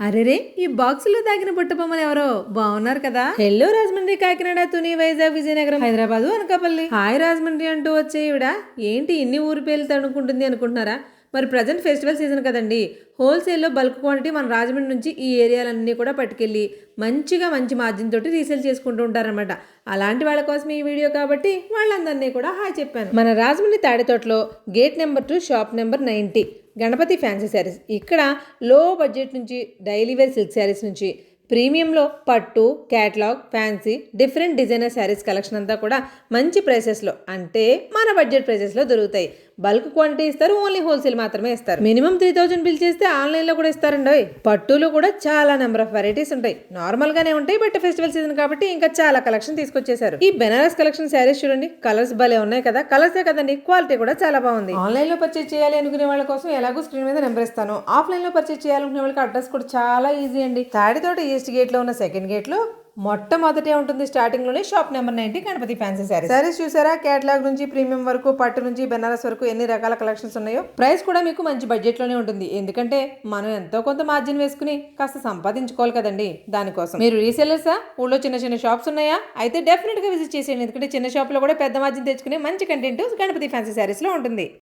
అరెరే ఈ బాక్సులో తాగిన బుట్టబొమ్మలు ఎవరో బాగున్నారు కదా. హెల్లో రాజమండ్రి, కాకినాడ, తుని, వైజాగ్, విజయనగరం, హైదరాబాద్, అనకాపల్లి. హాయ్ రాజమండ్రి అంటూ వచ్చే ఈవిడ ఏంటి ఇన్ని ఊరి పేర్లు తడుకుంటుంది అనుకుంటున్నారా? మరి ప్రజెంట్ ఫెస్టివల్ సీజన్ కదండి. హోల్సేల్లో బల్క్ క్వాంటిటీ మన రాజమండ్రి నుంచి ఈ ఏరియాలన్నీ కూడా పట్టుకెళ్ళి మంచి మార్జిన్ తోటి రీసేల్ చేసుకుంటూ ఉంటారనమాట. అలాంటి వాళ్ళ కోసం ఈ వీడియో కాబట్టి వాళ్ళందరినీ కూడా హాయ్ చెప్పాను. మన రాజమండ్రి తాడితోటలో gate number 2 shop number 90 Ganapathi fancy sarees. ఇక్కడ లో బడ్జెట్ నుంచి డైలీ వేర్ సిల్క్ శారీస్ నుంచి ప్రీమియంలో పట్టు, catalogue, fancy, different designer saris collection అంతా కూడా మంచి ప్రైసెస్లో, అంటే మన బడ్జెట్ ప్రైసెస్లో దొరుకుతాయి. బల్క్ క్వాంటిటీ ఇస్తారు, ఓన్లీ హోల్సేల్ మాత్రమే ఇస్తారు. మినిమం 3000 బిల్ చేస్తే ఆన్లైన్లో కూడా ఇస్తారండి. పట్టులో కూడా చాలా నెంబర్ ఆఫ్ వెరైటీస్ ఉంటాయి. నార్మల్గానే ఉంటాయి, బట్ ఫెస్టివల్ సీజన్ కాబట్టి ఇంకా చాలా కలెక్షన్ తీసుకొచ్చేసారు. ఈ బెనారస్ కలెక్షన్ శారీస్ చూడండి, కలర్స్ భలే ఉన్నాయి కదా. కలర్సే కదండి, క్వాలిటీ కూడా చాలా బాగుంది. ఆన్లైన్లో పర్చేజ్ చేయాలి అనుకునే వాళ్ళ కోసం ఎలాగో స్క్రీన్ మీద నెంబర్ ఇస్తాను. ఆఫ్లైన్లో పర్చేజ్ చేయాలనుకునే వాళ్ళకి అడ్రస్ కూడా చాలా ఈజీ అండి. తాడితోట ఈస్ట్ గేట్లో ఉన్న సెకండ్ గేట్లో మొట్టమొదటే ఉంటుంది. స్టార్టింగ్ లోనే shop number 90 Ganapathi fancy saris. Saris చూసారా, కేటలాగ్ నుంచి ప్రీమియం వరకు, పట్టు నుంచి బెనారస్ వరకు ఎన్ని రకాల కలెక్షన్స్ ఉన్నాయో. ప్రైస్ కూడా మీకు మంచి బడ్జెట్ లోనే ఉంటుంది. ఎందుకంటే మనం ఎంతో కొంత మార్జిన్ వేసుకుని కాస్త సంపాదించుకోవాలి కదండి. దానికోసం మీరు రీసెల్లర్సా, ఊళ్ళో చిన్న షాప్స్ ఉన్నాయా? అయితే డెఫినెట్ గా విజిట్ చేసేయండి. ఎందుకంటే చిన్న షాప్ లో కూడా పెద్ద మార్జిన్ తెచ్చుకునే మంచి కంటెంట్ గణపతి ఫ్యాన్సీ శారీస్ లో ఉంటుంది.